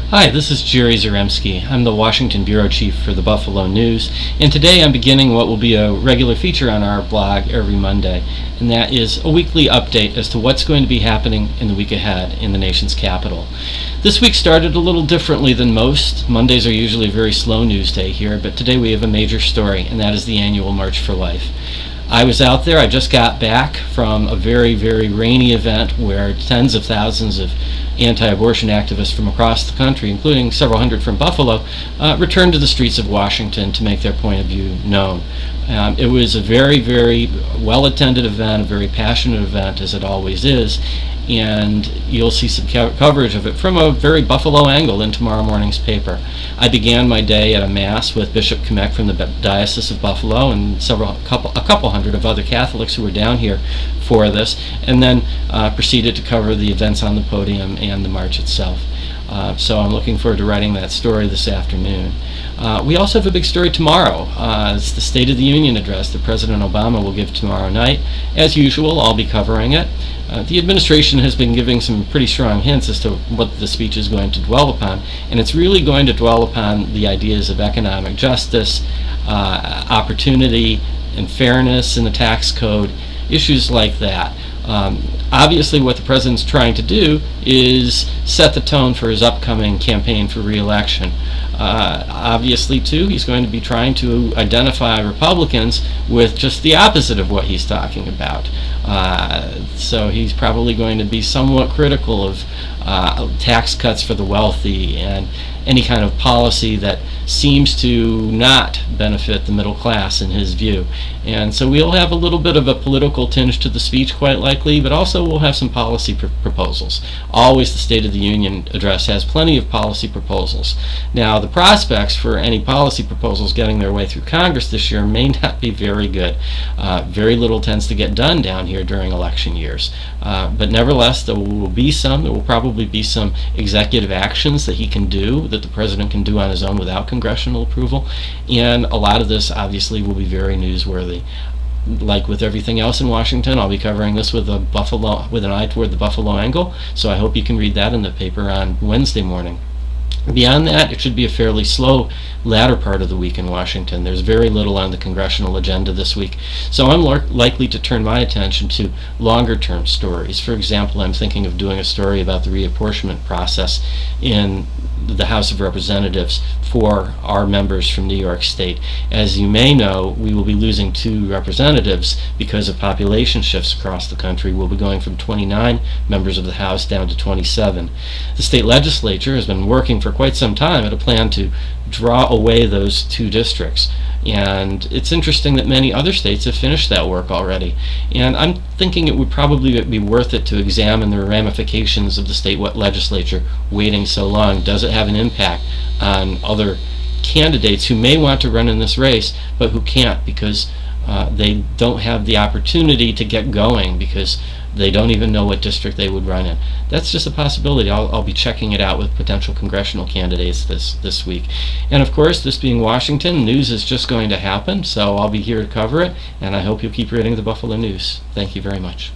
Hi, this is Jerry Zremski. I'm the Washington Bureau Chief for the Buffalo News, and today I'm beginning what will be a regular feature on our blog every Monday, and that is a weekly update as to what's going to be happening in the week ahead in the nation's capital. This week started a little differently than most. Mondays are usually a very slow news day here, but today we have a major story, and that is the annual March for Life. I was out there. I just got back from a very, very rainy event where tens of thousands of anti-abortion activists from across the country, including several hundred from Buffalo, returned to the streets of Washington to make their point of view known. It was a very, very well-attended event, a very passionate event, as it always is, and you'll see some coverage of it from a very Buffalo angle in tomorrow morning's paper. I began my day at a Mass with Bishop Kmek from the Diocese of Buffalo and a couple hundred of other Catholics who were down here for this, and then proceeded to cover the events on the podium and the march itself. So I'm looking forward to writing that story this afternoon. We also have a big story tomorrow. It's the State of the Union address that President Obama will give tomorrow night. As usual, I'll be covering it. The administration has been giving some pretty strong hints as to what the speech is going to dwell upon, and it's really going to dwell upon the ideas of economic justice, opportunity, and fairness in the tax code, issues like that. Obviously, what the president's trying to do is set the tone for his upcoming campaign for re-election. Obviously, too, he's going to be trying to identify Republicans with just the opposite of what he's talking about. So he's probably going to be somewhat critical of tax cuts for the wealthy and any kind of policy that seems to not benefit the middle class in his view. And so we'll have a little bit of a political tinge to the speech, quite likely, but also we'll have some policy proposals. Always the State of the Union address has plenty of policy proposals. Now, the prospects for any policy proposals getting their way through Congress this year may not be very good. Very little tends to get done down here during election years. But nevertheless, there will probably be some executive actions that he can do, that the president can do on his own without congressional approval, and a lot of this obviously will be very newsworthy. Like with everything else in Washington, I'll be covering this with an eye toward the Buffalo angle, so I hope you can read that in the paper on Wednesday morning. Beyond that, it should be a fairly slow latter part of the week in Washington. There's very little on the congressional agenda this week, so I'm likely to turn my attention to longer-term stories. For example, I'm thinking of doing a story about the reapportionment process in the House of Representatives for our members from New York State. As you may know, we will be losing 2 representatives because of population shifts across the country. We'll be going from 29 members of the House down to 27. The state legislature has been working for quite some time at a plan to draw away those 2 districts. And it's interesting that many other states have finished that work already. And I'm thinking it would probably be worth it to examine the ramifications of the state legislature waiting so long. Does it have an impact on other candidates who may want to run in this race, but who can't because they don't have the opportunity to get going because they don't even know what district they would run in? That's just a possibility. I'll be checking it out with potential congressional candidates this week. And of course, this being Washington, news is just going to happen, so I'll be here to cover it, and I hope you'll keep reading the Buffalo News. Thank you very much.